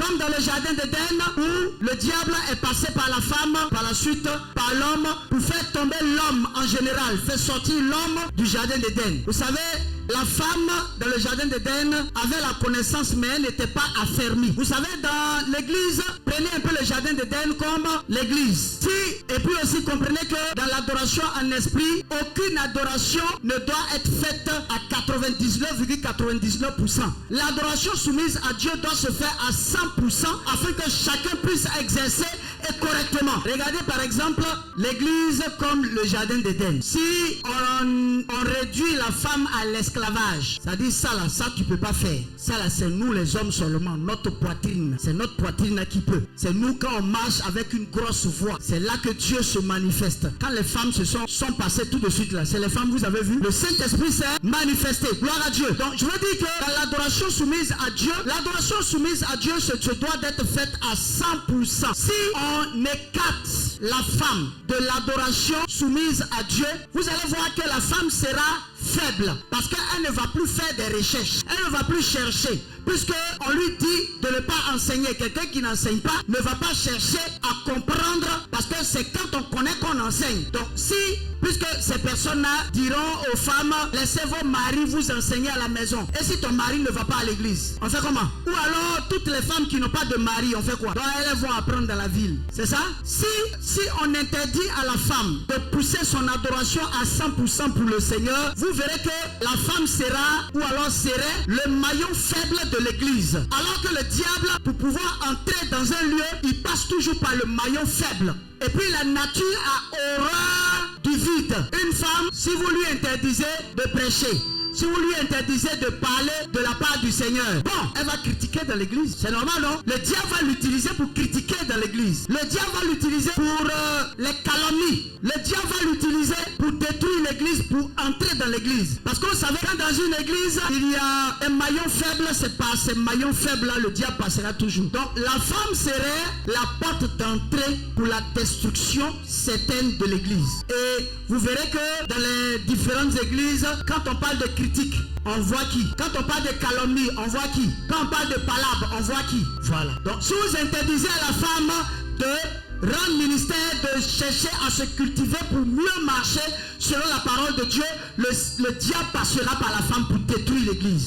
Comme dans le jardin d'Éden où le diable est passé par la femme, par la suite par l'homme, pour faire tomber l'homme en général, faire sortir l'homme du jardin d'Éden. Vous savez, la femme dans le jardin d'Éden avait la connaissance, mais elle n'était pas affermie. Vous savez, dans l'église, prenez un peu le jardin d'Éden comme l'église. Et puis aussi comprenez que dans l'adoration en esprit, aucune adoration ne doit être faite à 99,99%. L'adoration soumise à Dieu doit se faire à 100% afin que chacun puisse exercer correctement. Regardez par exemple l'église comme le jardin d'Éden. Si on réduit la femme à l'esclavage, ça dit ça là, ça tu peux pas faire. Ça là, c'est nous les hommes seulement, notre poitrine. C'est notre poitrine là qui peut. C'est nous quand on marche avec une grosse voix. C'est là que Dieu se manifeste. Quand les femmes sont passées tout de suite là, c'est les femmes, vous avez vu, le Saint-Esprit s'est manifesté. Gloire à Dieu. Donc je veux dire que dans l'adoration soumise à Dieu, l'adoration soumise à Dieu se doit d'être faite à 100%. Si on écarte la femme de l'adoration soumise à Dieu, vous allez voir que la femme sera faible parce qu'elle ne va plus faire des recherches, elle ne va plus chercher, puisqu'on lui dit de ne pas enseigner. Quelqu'un qui n'enseigne pas ne va pas chercher à comprendre, parce que c'est quand on connaît qu'on enseigne. Donc puisque ces personnes-là diront aux femmes, laissez vos maris vous enseigner à la maison. Et si ton mari ne va pas à l'église, on fait comment? Ou alors toutes les femmes qui n'ont pas de mari, on fait quoi? Donc elles vont apprendre dans la ville, c'est ça? Si on interdit à la femme de pousser son adoration à 100% pour le Seigneur, vous verrez que la femme sera, ou alors serait, le maillon faible de l'église. Alors que le diable, pour pouvoir entrer dans un lieu, il passe toujours par le maillon faible. Et puis la nature a horreur du vide. Une femme, si vous lui interdisez de prêcher, si vous lui interdisez de parler de la part du Seigneur, bon, elle va critiquer dans l'église. C'est normal, non? Le diable va l'utiliser pour critiquer dans l'église. Le diable va l'utiliser pour les calomnies. Le diable va l'utiliser pour détruire l'église, pour entrer dans l'église. Parce que vous savez, quand dans une église, il y a un maillon faible, c'est par ces maillons faibles-là, le diable passera toujours. Donc, la femme serait la porte d'entrée pour la destruction certaine de l'église. Et vous verrez que dans les différentes églises, quand on parle de critique, on voit qui? Quand on parle de calomnie, on voit qui? Quand on parle de palabre, on voit qui? Voilà. Donc, si vous interdisez à la femme de rendre ministère, de chercher à se cultiver pour mieux marcher selon la parole de Dieu, le diable passera par la femme pour détruire l'église.